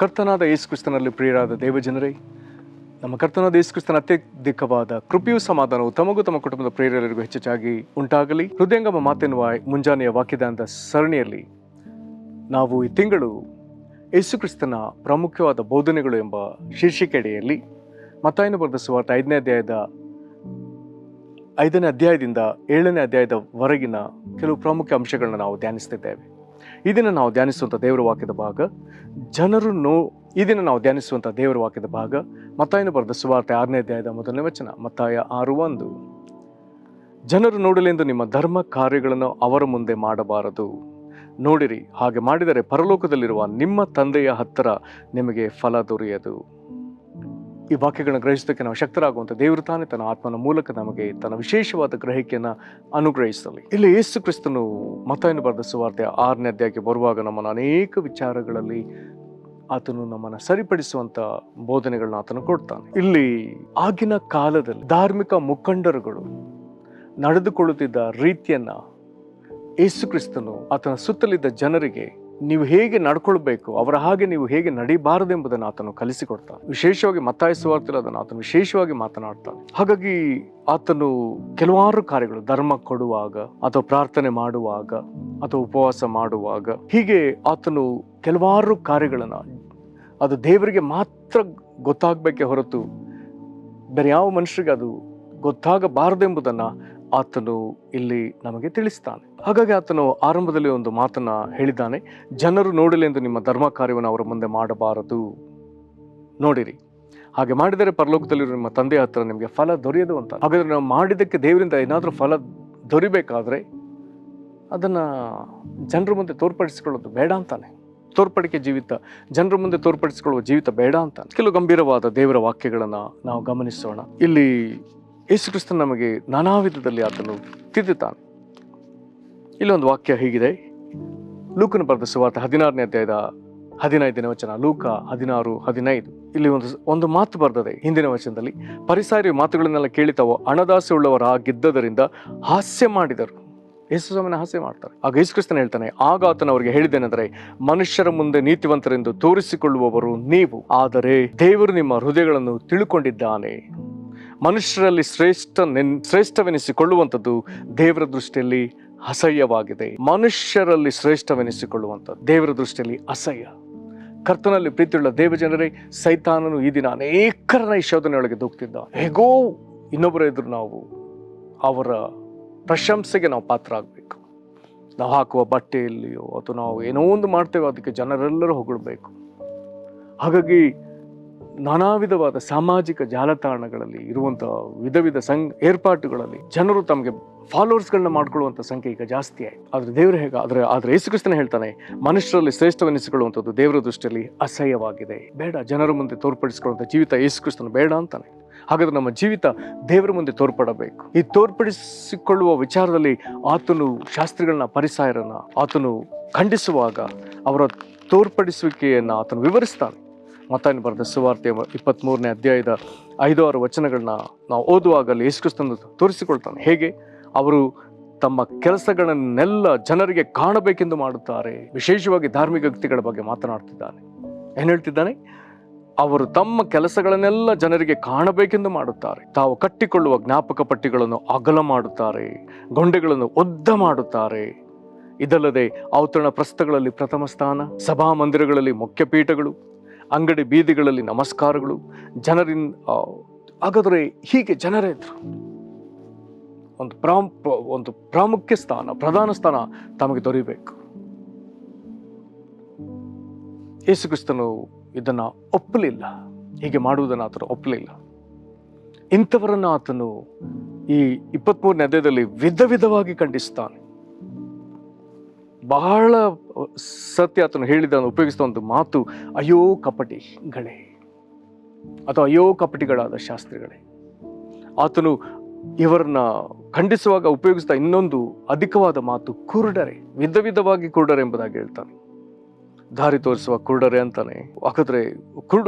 ಕರ್ತನಾದ ಯೇಸು ಕ್ರಿಸ್ತನಲ್ಲಿ ಪ್ರಿಯರಾದ ದೇವಜನರೇ, ನಮ್ಮ ಕರ್ತನಾದ ಯೇಸು ಕ್ರಿಸ್ತನ ಅತ್ಯಧಿಕವಾದ ಕೃಪೆಯೂ ಸಮಾಧಾನವು ತಮಗೂ ತಮ್ಮ ಕುಟುಂಬದ ಪ್ರಿಯರೆಲ್ಲರಿಗೂ ಹೆಚ್ಚಾಗಿ ಉಂಟಾಗಲಿ. ಹೃದಯಂಗಮ ಮಾತೆನ್ನುವ ಮುಂಜಾನೆಯ ವಾಕ್ಯದಾನದ ಸರಣಿಯಲ್ಲಿ ನಾವು ಈ ತಿಂಗಳು ಯೇಸು ಕ್ರಿಸ್ತನ ಪ್ರಾಮುಖ್ಯವಾದ ಬೋಧನೆಗಳು ಎಂಬ ಶೀರ್ಷಿಕೆಯಡಿಯಲ್ಲಿ ಮತ್ತಾಯನು ಬರೆದ ಸುವಾರ್ತೆ 5ನೇ ಅಧ್ಯಾಯದಿಂದ 7ನೇ ಅಧ್ಯಾಯದವರೆಗಿನ ಕೆಲವು ಪ್ರಾಮುಖ್ಯ ಅಂಶಗಳನ್ನ ನಾವು ಧ್ಯಾನಿಸ್ತಿದ್ದೇವೆ. ಈ ದಿನ ನಾವು ಧ್ಯಾನಿಸುವಂಥ ದೇವರ ವಾಕ್ಯದ ಭಾಗ ಮತ್ತಾಯನು ಬರೆದ ಸುವಾರ್ತೆ 6ನೇ ಅಧ್ಯಾಯದ 1ನೇ ವಚನ. ಮತ್ತಾಯ 6:1. ಜನರು ನೋಡಲೆಂದು ನಿಮ್ಮ ಧರ್ಮ ಕಾರ್ಯಗಳನ್ನು ಅವರ ಮುಂದೆ ಮಾಡಬಾರದು. ನೋಡಿರಿ, ಹಾಗೆ ಮಾಡಿದರೆ ಪರಲೋಕದಲ್ಲಿರುವ ನಿಮ್ಮ ತಂದೆಯ ಹತ್ತಿರ ನಿಮಗೆ ಫಲ ದೊರೆಯದು. ಈ ವಾಕ್ಯಗಳನ್ನು ಗ್ರಹಿಸೋದಕ್ಕೆ ನಾವು ಶಕ್ತರಾಗುವಂಥ ದೇವರು ತಾನೇ ತನ್ನ ಆತ್ಮನ ಮೂಲಕ ನಮಗೆ ತನ್ನ ವಿಶೇಷವಾದ ಗ್ರಹಿಕೆಯನ್ನು ಅನುಗ್ರಹಿಸಲಿ. ಇಲ್ಲಿ ಯೇಸು ಕ್ರಿಸ್ತನು ಮತ್ತಾಯನು ಬರೆದ ಸುವಾರ್ತೆ 6ನೇ ಅಧ್ಯಾಯಕ್ಕೆ ಬರುವಾಗ ನಮ್ಮನ್ನು ಅನೇಕ ವಿಚಾರಗಳಲ್ಲಿ ಆತನು ನಮ್ಮನ್ನು ಸರಿಪಡಿಸುವಂತ ಬೋಧನೆಗಳನ್ನ ಆತನು ಕೊಡ್ತಾನೆ. ಇಲ್ಲಿ ಆಗಿನ ಕಾಲದಲ್ಲಿ ಧಾರ್ಮಿಕ ಮುಖಂಡರುಗಳು ನಡೆದುಕೊಳ್ಳುತ್ತಿದ್ದ ರೀತಿಯನ್ನ ಯೇಸು ಕ್ರಿಸ್ತನು ಆತನ ಸುತ್ತಲಿದ್ದ ಜನರಿಗೆ ನೀವು ಹೇಗೆ ನಡ್ಕೊಳ್ಬೇಕು, ಅವರ ಹಾಗೆ ನೀವು ಹೇಗೆ ನಡಿಬಾರದೆಂಬುದನ್ನು ಆತನು ಕಲಿಸಿಕೊಡ್ತಾನೆ. ವಿಶೇಷವಾಗಿ ಮತ್ತಾಯ ಸುವಾರ್ತೆಯಲ್ಲಿ ಅದನ್ನು ಆತನು ವಿಶೇಷವಾಗಿ ಮಾತನಾಡ್ತಾನೆ. ಹಾಗಾಗಿ ಆತನು ಕೆಲವಾರು ಕಾರ್ಯಗಳು, ಧರ್ಮ ಕೊಡುವಾಗ ಅಥವಾ ಪ್ರಾರ್ಥನೆ ಮಾಡುವಾಗ ಅಥವಾ ಉಪವಾಸ ಮಾಡುವಾಗ, ಹೀಗೆ ಆತನು ಕೆಲವಾರು ಕಾರ್ಯಗಳನ್ನ ಅದು ದೇವರಿಗೆ ಮಾತ್ರ ಗೊತ್ತಾಗಬೇಕೇ ಹೊರತು ಬೇರೆ ಯಾವ ಮನುಷ್ಯರಿಗೆ ಅದು ಗೊತ್ತಾಗಬಾರದೆಂಬುದನ್ನ ಆತನು ಇಲ್ಲಿ ನಮಗೆ ತಿಳಿಸ್ತಾನೆ. ಹಾಗಾಗಿ ಆತನು ಆರಂಭದಲ್ಲಿ ಒಂದು ಮಾತನ್ನ ಹೇಳಿದ್ದಾನೆ, ಜನರು ನೋಡಲೆಂದು ನಿಮ್ಮ ಧರ್ಮ ಕಾರ್ಯವನ್ನು ಅವರ ಮುಂದೆ ಮಾಡಬಾರದು. ನೋಡಿರಿ, ಹಾಗೆ ಮಾಡಿದರೆ ಪರಲೋಕದಲ್ಲಿರುವ ನಿಮ್ಮ ತಂದೆಯ ಹತ್ರ ನಿಮಗೆ ಫಲ ದೊರೆಯದು ಅಂತ. ಹಾಗಾದ್ರೆ ನಾವು ಮಾಡಿದ್ದಕ್ಕೆ ದೇವರಿಂದ ಏನಾದರೂ ಫಲ ದೊರಿಬೇಕಾದ್ರೆ ಅದನ್ನ ಜನರ ಮುಂದೆ ತೋರ್ಪಡಿಸಿಕೊಳ್ಳೋದು ಬೇಡ ಅಂತಾನೆ. ತೋರ್ಪಡಿಕೆ ಜೀವಿತ, ಜನರ ಮುಂದೆ ತೋರ್ಪಡಿಸಿಕೊಳ್ಳುವ ಜೀವಿತ ಬೇಡ ಅಂತಾನೆ. ಕೆಲವು ಗಂಭೀರವಾದ ದೇವರ ವಾಕ್ಯಗಳನ್ನ ನಾವು ಗಮನಿಸೋಣ. ಇಲ್ಲಿ ಯೇಸು ಕ್ರಿಸ್ತನು ನಮಗೆ ನಾನಾ ವಿಧದಲ್ಲಿ ಆತನು ತಿದ್ದುತ್ತಾನೆ. ಇಲ್ಲೊಂದು ವಾಕ್ಯ ಹೀಗಿದೆ, ಲೂಕನ ಬರೆದ ಸುವಾರ್ತೆ 16ನೇ ಅಧ್ಯಾಯದ 15ನೇ ವಚನ. ಲೂಕ 16:15. ಇಲ್ಲಿ ಒಂದು ಮಾತು ಬರ್ತದೆ ಹಿಂದಿನ ವಚನದಲ್ಲಿ. ಫರಿಸಾಯರು ಮಾತುಗಳನ್ನೆಲ್ಲ ಕೇಳಿ ತಾವು ಹಣದಾಸೆ ಉಳ್ಳವರಾಗಿದ್ದರಿಂದ ಹಾಸ್ಯ ಮಾಡಿದರು. ಯೇಸು ಸ್ವಾಮಿನ ಹಾಸ್ಯ ಮಾಡ್ತಾರೆ. ಆಗ ಯೇಸು ಕ್ರಿಸ್ತನು ಹೇಳ್ತಾನೆ, ಆಗ ಆತನು ಅವರಿಗೆ ಹೇಳಿದ್ದೇನೆಂದರೆ, ಮನುಷ್ಯರ ಮುಂದೆ ನೀತಿವಂತರೆಂದು ತೋರಿಸಿಕೊಳ್ಳುವವರು ನೀವು, ಆದರೆ ದೇವರು ನಿಮ್ಮ ಹೃದಯಗಳನ್ನು ತಿಳುಕೊಂಡಿದ್ದಾನೆ. ಮನುಷ್ಯರಲ್ಲಿ ಶ್ರೇಷ್ಠವೆನಿಸಿಕೊಳ್ಳುವಂಥದ್ದು ದೇವರ ದೃಷ್ಟಿಯಲ್ಲಿ ಅಸಹ್ಯವಾಗಿದೆ. ಮನುಷ್ಯರಲ್ಲಿ ಶ್ರೇಷ್ಠವೆನಿಸಿಕೊಳ್ಳುವಂಥದ್ದು ದೇವರ ದೃಷ್ಟಿಯಲ್ಲಿ ಅಸಹ್ಯ. ಕರ್ತನಲ್ಲಿ ಪ್ರೀತಿಯುಳ್ಳ ದೇವಜನರೇ, ಸೈತಾನನು ಈ ದಿನ ಅನೇಕರನ್ನ ಈ ಶೋಧನೆಯೊಳಗೆ ದೂಕ್ತಿದ್ದ. ಹೇಗೋ ಇನ್ನೊಬ್ಬರ ಎದುರು ನಾವು ಅವರ ಪ್ರಶಂಸೆಗೆ ನಾವು ಪಾತ್ರ ಆಗಬೇಕು. ನಾವು ಹಾಕುವ ಬಟ್ಟೆಯಲ್ಲಿಯೋ ಅಥವಾ ನಾವು ಏನೋ ಒಂದು ಮಾಡ್ತೇವೆ, ಅದಕ್ಕೆ ಜನರೆಲ್ಲರೂ ಹೊಗಳಬೇಕು. ಹಾಗಾಗಿ ನಾನಾ ವಿಧವಾದ ಸಾಮಾಜಿಕ ಜಾಲತಾಣಗಳಲ್ಲಿ ಇರುವಂತಹ ವಿಧ ಏರ್ಪಾಟುಗಳಲ್ಲಿ ಜನರು ತಮಗೆ ಫಾಲೋವರ್ಸ್ಗಳನ್ನ ಮಾಡ್ಕೊಳ್ಳುವಂಥ ಸಂಖ್ಯೆ ಈಗ ಜಾಸ್ತಿ ಆಯ್ತು. ಆದ್ರೆ ದೇವರು ಹೇಗೆ ಆದ್ರೆ ಯೇಸು ಕ್ರಿಸ್ತನು ಹೇಳ್ತಾನೆ, ಮನುಷ್ಯರಲ್ಲಿ ಶ್ರೇಷ್ಠವೆನಿಸಿಕೊಳ್ಳುವಂಥದ್ದು ದೇವರ ದೃಷ್ಟಿಯಲ್ಲಿ ಅಸಹ್ಯವಾಗಿದೆ. ಬೇಡ, ಜನರ ಮುಂದೆ ತೋರ್ಪಡಿಸಿಕೊಳ್ಳುವಂಥ ಜೀವಿತ ಯೇಸು ಕ್ರಿಸ್ತನು ಬೇಡ ಅಂತಾನೆ. ಹಾಗಾದ್ರೆ ನಮ್ಮ ಜೀವಿತ ದೇವರ ಮುಂದೆ ತೋರ್ಪಡಬೇಕು. ಈ ತೋರ್ಪಡಿಸಿಕೊಳ್ಳುವ ವಿಚಾರದಲ್ಲಿ ಆತನು ಶಾಸ್ತ್ರಿಗಳನ್ನ, ಪರಿಸಾಯರನ್ನ ಆತನು ಖಂಡಿಸುವಾಗ ಅವರ ತೋರ್ಪಡಿಸುವಿಕೆಯನ್ನ ಆತನು ವಿವರಿಸ್ತಾನೆ. ಮತ್ತಾಯನು ಬರೆದ ಸುವಾರ್ತೆ 23ನೇ ಅಧ್ಯಾಯದ 5-6 ವಚನಗಳನ್ನ ನಾವು ಓದುವಾಗಲೇ ಯೇಸು ಕ್ರಿಸ್ತನು ತೋರಿಸಿಕೊಳ್ತಾನೆ. ಹೇಗೆ ಅವರು ತಮ್ಮ ಕೆಲಸಗಳನ್ನೆಲ್ಲ ಜನರಿಗೆ ಕಾಣಬೇಕೆಂದು ಮಾಡುತ್ತಾರೆ. ವಿಶೇಷವಾಗಿ ಧಾರ್ಮಿಕ ವ್ಯಕ್ತಿಗಳ ಬಗ್ಗೆ ಮಾತನಾಡ್ತಿದ್ದಾನೆ. ಏನ್ ಹೇಳ್ತಿದ್ದಾನೆ? ಅವರು ತಮ್ಮ ಕೆಲಸಗಳನ್ನೆಲ್ಲ ಜನರಿಗೆ ಕಾಣಬೇಕೆಂದು ಮಾಡುತ್ತಾರೆ. ತಾವು ಕಟ್ಟಿಕೊಳ್ಳುವ ಜ್ಞಾಪಕ ಪಟ್ಟಿಗಳನ್ನು ಅಗಲ ಮಾಡುತ್ತಾರೆ, ಗೊಂಡೆಗಳನ್ನು ಉದ್ದ ಮಾಡುತ್ತಾರೆ. ಇದಲ್ಲದೆ ಔತಣ ಪ್ರಸ್ಥಗಳಲ್ಲಿ ಪ್ರಥಮ ಸ್ಥಾನ, ಸಭಾ ಮಂದಿರಗಳಲ್ಲಿ ಮುಖ್ಯಪೀಠಗಳು, ಅಂಗಡಿ ಬೀದಿಗಳಲ್ಲಿ ನಮಸ್ಕಾರಗಳು, ಜನರಿಂದ. ಹಾಗಾದರೆ ಹೀಗೆ ಜನರೇ ಇದ್ರು. ಒಂದು ಪ್ರಾಮುಖ್ಯ ಸ್ಥಾನ, ಪ್ರಧಾನ ಸ್ಥಾನ ತಮಗೆ ದೊರೆಯಬೇಕು. ಯೇಸು ಕ್ರಿಸ್ತನು ಇದನ್ನ ಒಪ್ಪಲಿಲ್ಲ. ಹೀಗೆ ಮಾಡುವುದನ್ನು ಆತನು ಒಪ್ಪಲಿಲ್ಲ. ಇಂಥವರನ್ನ ಆತನು ಈ 23ನೇ ಅಧ್ಯಾಯದಲ್ಲಿ ವಿಧ ವಿಧವಾಗಿ ಖಂಡಿಸ್ತಾನೆ. ಬಹಳ ಸತ್ಯ ಆತನು ಉಪಯೋಗಿಸಿದ ಒಂದು ಮಾತು, ಅಯ್ಯೋ ಕಪಟಿಗಳೇ ಅಥವಾ ಅಯ್ಯೋ ಕಪಟಿಗಳಾದ ಶಾಸ್ತ್ರಿಗಳೇ. ಆತನು ಇವರನ್ನ ಖಂಡಿಸುವಾಗ ಉಪಯೋಗಿಸಿದ ಇನ್ನೊಂದು ಅಧಿಕವಾದ ಮಾತು, ಕುರುಡರೆ, ವಿಧ ವಿಧವಾಗಿ ಕುರುಡರೆ ಎಂಬುದಾಗಿ ಹೇಳ್ತಾನೆ. ದಾರಿ ತೋರಿಸುವ ಕುರುಡರೆ ಅಂತಾನೆ. ಹಾಗಾದ್ರೆ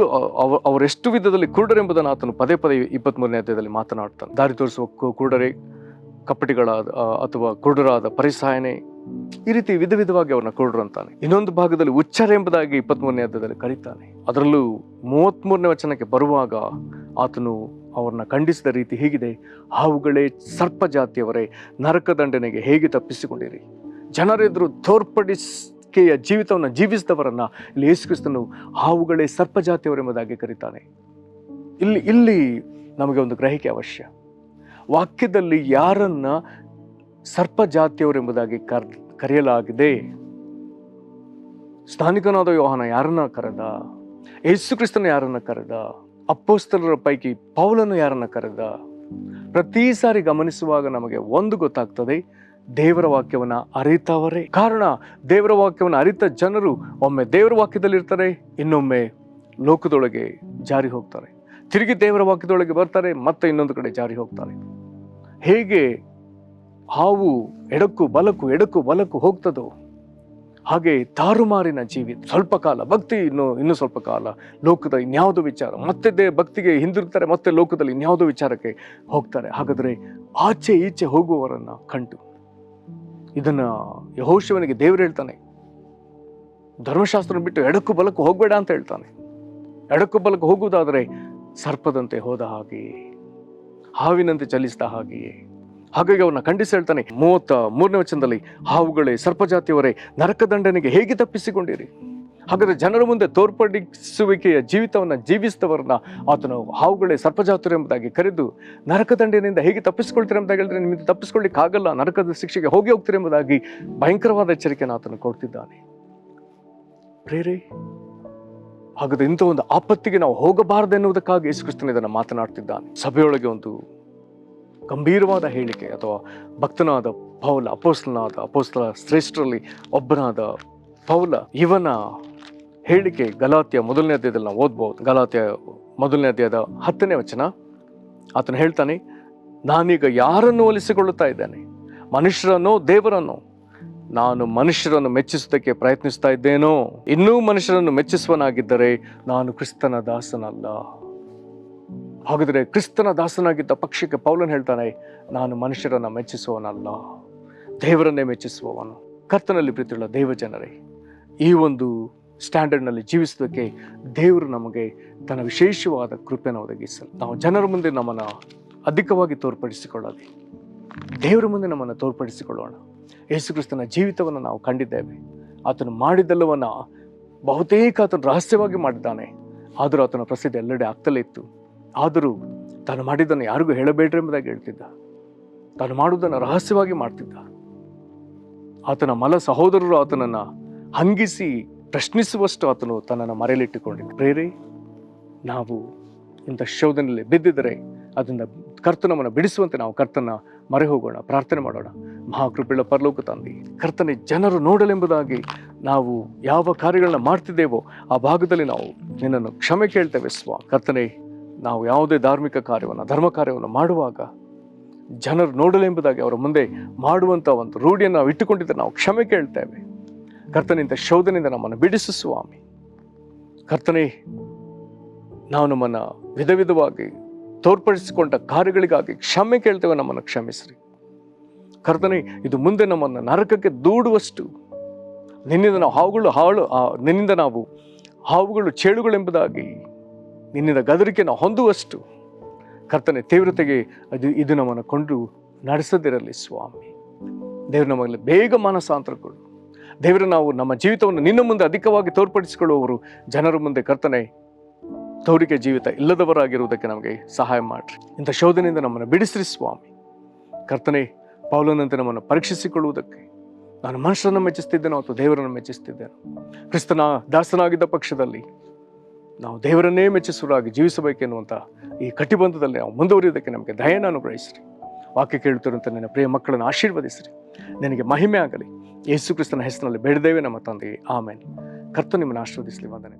ಅವರೆಷ್ಟು ವಿಧದಲ್ಲಿ ಕುರುಡರೆ ಎಂಬುದನ್ನು ಆತನು ಪದೇ 23ನೇ ಅಧ್ಯಾಯದಲ್ಲಿ ಮಾತನಾಡ್ತಾನೆ. ದಾರಿ ತೋರಿಸುವ ಕುರುಡರೆ, ಕಪಟಿಗಳಾದ ಅಥವಾ ಕುರುಡರಾದ ಫರಿಸಾಯನೇ, ಈ ರೀತಿ ವಿಧ ವಿಧವಾಗಿ ಅವ್ರನ್ನ ಕೊಡ್ರು ಅಂತಾನೆ. ಇನ್ನೊಂದು ಭಾಗದಲ್ಲಿ ಉಚ್ಚರ ಎಂಬುದಾಗಿ 23ನೇ ಅಧ್ಯಾಯದಲ್ಲಿ ಕರೀತಾನೆ. ಅದರಲ್ಲೂ 33ನೇ ವಚನಕ್ಕೆ ಬರುವಾಗ ಆತನು ಅವ್ರನ್ನ ಖಂಡಿಸಿದ ರೀತಿ ಹೀಗಿದೆ: ಹಾವುಗಳೇ, ಸರ್ಪ ಜಾತಿಯವರೇ, ನರಕ ದಂಡನೆಗೆ ಹೇಗೆ ತಪ್ಪಿಸಿಕೊಂಡಿರಿ. ಜನರೆದುರು ತೋರ್ಪಡಿಕೆಯ ಜೀವಿತವನ್ನು ಜೀವಿಸಿದವರನ್ನ ಇಲ್ಲಿ ಯೇಸು ಕ್ರಿಸ್ತನು ಹಾವುಗಳೇ, ಸರ್ಪ ಜಾತಿಯವರೆಂಬುದಾಗಿ ಕರೀತಾನೆ. ಇಲ್ಲಿ ನಮಗೆ ಒಂದು ಗ್ರಹಿಕೆ ಅವಶ್ಯ. ವಾಕ್ಯದಲ್ಲಿ ಯಾರನ್ನ ಸರ್ಪ ಜಾತಿಯವರೆಂಬುದಾಗಿ ಕರೆಯಲಾಗಿದೆ? ಸ್ನಾನಿಕನಾದ ಯೋಹಾನ ಯಾರನ್ನ ಕರೆದ? ಯೇಸು ಕ್ರಿಸ್ತನ ಯಾರನ್ನ ಕರೆದ? ಅಪೊಸ್ತಲರ ಪೈಕಿ ಪೌಲನು ಯಾರನ್ನ ಕರೆದ? ಪ್ರತಿ ಸಾರಿ ಗಮನಿಸುವಾಗ ನಮಗೆ ಒಂದು ಗೊತ್ತಾಗ್ತದೆ: ದೇವರ ವಾಕ್ಯವನ್ನ ಅರಿತವರೇ. ಕಾರಣ, ದೇವರ ವಾಕ್ಯವನ್ನ ಅರಿತ ಜನರು ಒಮ್ಮೆ ದೇವರ ವಾಕ್ಯದಲ್ಲಿರ್ತಾರೆ, ಇನ್ನೊಮ್ಮೆ ಲೋಕದೊಳಗೆ ಜಾರಿ ಹೋಗ್ತಾರೆ. ತಿರುಗಿ ದೇವರ ವಾಕ್ಯದೊಳಗೆ ಬರ್ತಾರೆ, ಮತ್ತೆ ಇನ್ನೊಂದು ಕಡೆ ಜಾರಿ ಹೋಗ್ತಾರೆ. ಹೇಗೆ ಹಾವು ಎಡಕ್ಕೂ ಬಲಕ್ಕೂ ಹೋಗ್ತದೋ ಹಾಗೆ ತಾರುಮಾರಿನ ಜೀವಿ ಸ್ವಲ್ಪ ಕಾಲ ಭಕ್ತಿ, ಇನ್ನು ಸ್ವಲ್ಪ ಕಾಲ ಲೋಕದ ಇನ್ಯಾವುದೋ ವಿಚಾರ, ಮತ್ತೆ ಭಕ್ತಿಗೆ ಹಿಂದಿರುತ್ತಾರೆ, ಮತ್ತೆ ಲೋಕದಲ್ಲಿ ಇನ್ಯಾವುದೋ ವಿಚಾರಕ್ಕೆ ಹೋಗ್ತಾರೆ. ಹಾಗಾದ್ರೆ ಆಚೆ ಈಚೆ ಹೋಗುವವರನ್ನ ಕಂಡು ಇದನ್ನ ಯೆಹೋಶುವನಿಗೆ ದೇವರು ಹೇಳ್ತಾನೆ, ಧರ್ಮಶಾಸ್ತ್ರ ಬಿಟ್ಟು ಎಡಕ್ಕೂ ಬಲಕ್ಕೂ ಹೋಗ್ಬೇಡ ಅಂತ ಹೇಳ್ತಾನೆ. ಎಡಕ್ಕೂ ಬಲಕ್ಕೂ ಹೋಗುವುದಾದರೆ ಸರ್ಪದಂತೆ ಹೋದ ಹಾಗೆಯೇ, ಹಾವಿನಂತೆ ಚಲಿಸಿದ ಹಾಗೆಯೇ. ಹಾಗಾಗಿ ಅವನ್ನ ಖಂಡಿಸಿ ಹೇಳ್ತಾನೆ 33ನೇ ವಚನದಲ್ಲಿ: ಹಾವುಗಳೇ, ಸರ್ಪ ಜಾತಿಯವರೇ, ನರಕ ದಂಡನೆಗೆ ಹೇಗೆ ತಪ್ಪಿಸಿಕೊಂಡಿರಿ. ಹಾಗಾದ್ರೆ ಜನರ ಮುಂದೆ ತೋರ್ಪಡಿಸುವಿಕೆಯ ಜೀವಿತವನ್ನ ಜೀವಿಸಿದವರನ್ನ ಆತನು ಹಾವುಗಳೇ, ಸರ್ಪ ಜಾತಿಯರು ಎಂಬುದಾಗಿ ಕರೆದು ನರಕ ದಂಡನೆಯಿಂದ ಹೇಗೆ ತಪ್ಪಿಸಿಕೊಳ್ತೀರಿ ಎಂಬುದಾಗಿ ಹೇಳಿದ್ರೆ, ನಿಮ್ಮಿಂದ ತಪ್ಪಿಸ್ಕೊಳ್ಳಿಕ್ಕೆ ಆಗಲ್ಲ, ನರಕದ ಶಿಕ್ಷೆಗೆ ಹೋಗ್ತೀರಿ ಎಂಬುದಾಗಿ ಭಯಂಕರವಾದ ಎಚ್ಚರಿಕೆಯನ್ನು ಆತನು ಕೊಡ್ತಿದ್ದಾನೆ. ಪ್ರೇರೆ, ಹಾಗಾದ್ರೆ ಇಂಥ ಒಂದು ಆಪತ್ತಿಗೆ ನಾವು ಹೋಗಬಾರದು ಎನ್ನುವುದಕ್ಕಾಗಿ ಯೇಸು ಕ್ರಿಸ್ತನು ಇದನ್ನು ಮಾತನಾಡ್ತಿದ್ದಾನೆ. ಸಭೆಯೊಳಗೆ ಒಂದು ಗಂಭೀರವಾದ ಹೇಳಿಕೆ, ಅಥವಾ ಭಕ್ತನಾದ ಪೌಲ, ಅಪೊಸ್ತಲ ಶ್ರೇಷ್ಠರಲ್ಲಿ ಒಬ್ಬನಾದ ಪೌಲ, ಇವನ ಹೇಳಿಕೆ ಗಲಾತ್ಯ 1ನೇ ಅಧ್ಯಾಯದಲ್ಲಿ ನಾವು ಓದ್ಬಹುದು. ಗಲಾತ್ಯ 1ನೇ ಅಧ್ಯಾಯದ 10ನೇ ವಚನ. ಆತನು ಹೇಳ್ತಾನೆ: ನಾನೀಗ ಯಾರನ್ನು ಹೋಲಿಸಿಕೊಳ್ಳುತ್ತಾ ಇದ್ದೇನೆ, ಮನುಷ್ಯರನ್ನೋ ದೇವರನ್ನೋ? ನಾನು ಮನುಷ್ಯರನ್ನು ಮೆಚ್ಚಿಸುವುದಕ್ಕೆ ಪ್ರಯತ್ನಿಸ್ತಾ ಇದ್ದೇನೋ? ಇನ್ನೂ ಮನುಷ್ಯರನ್ನು ಮೆಚ್ಚಿಸುವನಾಗಿದ್ದರೆ ನಾನು ಕ್ರಿಸ್ತನ ದಾಸನಲ್ಲ. ಹಾಗಾದರೆ ಕ್ರಿಸ್ತನ ದಾಸನಾಗಿದ್ದ ಪಕ್ಷಕ್ಕೆ ಪೌಲನ್ ಹೇಳ್ತಾನೆ, ನಾನು ಮನುಷ್ಯರನ್ನ ಮೆಚ್ಚಿಸುವವನಲ್ಲ, ದೇವರನ್ನೇ ಮೆಚ್ಚಿಸುವವನು. ಕರ್ತನಲ್ಲಿ ಪ್ರೀತಿಯುಳ್ಳ ದೇವ ಜನರೇ, ಈ ಒಂದು ಸ್ಟ್ಯಾಂಡರ್ಡ್ನಲ್ಲಿ ಜೀವಿಸೋದಕ್ಕೆ ದೇವರು ನಮಗೆ ತನ್ನ ವಿಶೇಷವಾದ ಕೃಪೆಯನ್ನು ಒದಗಿಸಲು, ನಾವು ಜನರ ಮುಂದೆ ನಮ್ಮನ್ನು ಅಧಿಕವಾಗಿ ತೋರ್ಪಡಿಸಿಕೊಳ್ಳದೆ ದೇವರ ಮುಂದೆ ನಮ್ಮನ್ನು ತೋರ್ಪಡಿಸಿಕೊಳ್ಳೋಣ. ಯೇಸು ಕ್ರಿಸ್ತನ ಜೀವಿತವನ್ನು ನಾವು ಕಂಡಿದ್ದೇವೆ. ಆತನು ಮಾಡಿದ್ದೆಲ್ಲವನ್ನ ಬಹುತೇಕ ಆತನು ರಹಸ್ಯವಾಗಿ ಮಾಡಿದ್ದಾನೆ. ಆದರೂ ಆತನ ಪ್ರಸಿದ್ಧಿ ಎಲ್ಲೆಡೆ ಆಗ್ತಲೇ ಇತ್ತು. ಆದರೂ ತಾನು ಮಾಡಿದ್ದನ್ನು ಯಾರಿಗೂ ಹೇಳಬೇಡ್ರಿ ಎಂಬುದಾಗಿ ಹೇಳ್ತಿದ್ದ. ತಾನು ಮಾಡುವುದನ್ನು ರಹಸ್ಯವಾಗಿ ಮಾಡ್ತಿದ್ದ. ಆತನ ಮಲ ಸಹೋದರರು ಆತನನ್ನು ಹಂಗಿಸಿ ಪ್ರಶ್ನಿಸುವಷ್ಟು ಆತನು ತನ್ನನ್ನು ಮರೆಯಲಿಟ್ಟುಕೊಂಡಿದ್ದ. ಪ್ರೇರೆ, ನಾವು ಇಂಥ ಶೋಧನೆಯಲ್ಲಿ ಬಿದ್ದಿದ್ದರೆ ಅದರಿಂದ ಕರ್ತ ನಮ್ಮನ್ನು ಬಿಡಿಸುವಂತೆ ನಾವು ಕರ್ತನ ಮರೆ ಹೋಗೋಣ, ಪ್ರಾರ್ಥನೆ ಮಾಡೋಣ. ಮಹಾಕೃಪೆಯುಳ್ಳ ಪರಲೋಕ ತಂದೆ, ಕರ್ತನೆ, ಜನರು ನೋಡಲೆಂಬುದಾಗಿ ನಾವು ಯಾವ ಕಾರ್ಯಗಳನ್ನ ಮಾಡ್ತಿದ್ದೇವೋ ಆ ಭಾಗದಲ್ಲಿ ನಾವು ನಿನ್ನನ್ನು ಕ್ಷಮೆ ಕೇಳ್ತೇವೆ ಸ್ವಾಮಿ. ಕರ್ತನೆ, ನಾವು ಯಾವುದೇ ಧಾರ್ಮಿಕ ಕಾರ್ಯವನ್ನು, ಧರ್ಮ ಕಾರ್ಯವನ್ನು ಮಾಡುವಾಗ ಜನರು ನೋಡಲೆಂಬುದಾಗಿ ಅವರ ಮುಂದೆ ಮಾಡುವಂಥ ಒಂದು ರೂಢಿಯನ್ನು ನಾವು ಇಟ್ಟುಕೊಂಡಿದ್ದರೆ ನಾವು ಕ್ಷಮೆ ಕೇಳ್ತೇವೆ. ಕರ್ತನಿಂದ ಶೋಧನೆಯಿಂದ ನಮ್ಮನ್ನು ಬಿಡಿಸು ಸ್ವಾಮಿ. ಕರ್ತನೆ, ನಾವು ನಮ್ಮನ್ನು ವಿಧ ವಿಧವಾಗಿ ತೋರ್ಪಡಿಸಿಕೊಂಡ ಕಾರ್ಯಗಳಿಗಾಗಿ ಕ್ಷಮೆ ಕೇಳ್ತೇವೆ, ನಮ್ಮನ್ನು ಕ್ಷಮಿಸ್ರಿ. ಕರ್ತನೆ, ಇದು ಮುಂದೆ ನಮ್ಮನ್ನು ನರಕಕ್ಕೆ ದೂಡುವಷ್ಟು, ನಿನ್ನಿಂದ ನಾವು ಹಾವುಗಳು ಚೇಳುಗಳೆಂಬುದಾಗಿ ನಿನ್ನಿಂದ ಗದರಿಕೆ ನಾವು ಹೊಂದುವಷ್ಟು ಕರ್ತನೆ ತೀವ್ರತೆಗೆ ಇದು ನಮ್ಮನ್ನು ಕೊಂಡು ನಡೆಸದಿರಲಿ ಸ್ವಾಮಿ. ದೇವರು ನಮಗೆ ಬೇಗ ಮಾನಸಾಂತರ ಕೊಡು. ದೇವರು, ನಾವು ನಮ್ಮ ಜೀವಿತವನ್ನು ನಿನ್ನ ಮುಂದೆ ಅಧಿಕವಾಗಿ ತೋರ್ಪಡಿಸಿಕೊಳ್ಳುವವರು ಜನರ ಮುಂದೆ ಕರ್ತನೆ ತೋರಿಕೆ ಜೀವಿತ ಇಲ್ಲದವರಾಗಿರುವುದಕ್ಕೆ ನಮಗೆ ಸಹಾಯ ಮಾಡಿರಿ. ಇಂಥ ಶೋಧನೆಯಿಂದ ನಮ್ಮನ್ನು ಬಿಡಿಸ್ರಿ ಸ್ವಾಮಿ. ಕರ್ತನೆ, ಪೌಲನಂತೆ ನಮ್ಮನ್ನು ಪರೀಕ್ಷಿಸಿಕೊಳ್ಳುವುದಕ್ಕೆ ನಾನು ಮನುಷ್ಯರನ್ನು ಮೆಚ್ಚಿಸ್ತಿದ್ದೇನೋ ಅಥವಾ ದೇವರನ್ನು ಮೆಚ್ಚಿಸ್ತಿದ್ದೇನೋ, ಕ್ರಿಸ್ತನ ದಾಸನಾಗಿದ್ದ ಪಕ್ಷದಲ್ಲಿ ನಾವು ದೇವರನ್ನೇ ಮೆಚ್ಚಿಸುವರಾಗಿ ಜೀವಿಸಬೇಕೆನ್ನುವಂಥ ಈ ಕಟಿಬಂಧದಲ್ಲಿ ನಾವು ಮುಂದುವರಿಯುವುದಕ್ಕೆ ನಮಗೆ ದಯೆಯನ್ನು ಅನುಗ್ರಹಿಸಿರಿ. ವಾಕ್ಯ ಕೇಳುತ್ತಿರುವಂಥ ನಿನ್ನ ಪ್ರಿಯ ಮಕ್ಕಳನ್ನು ಆಶೀರ್ವದಿಸಿರಿ. ನಿನಗೆ ಮಹಿಮೆ ಆಗಲಿ. ಯೇಸು ಕ್ರಿಸ್ತನ ಹೆಸರಿನಲ್ಲಿ ಬೇಡದೇವೆ ನಮ್ಮ ತಂದೆಯೇ, ಆಮೇನ್. ಕರ್ತನು ನಿಮ್ಮನ್ನು ಆಶೀರ್ವದಿಸಲಿ. ವಂದನೆ.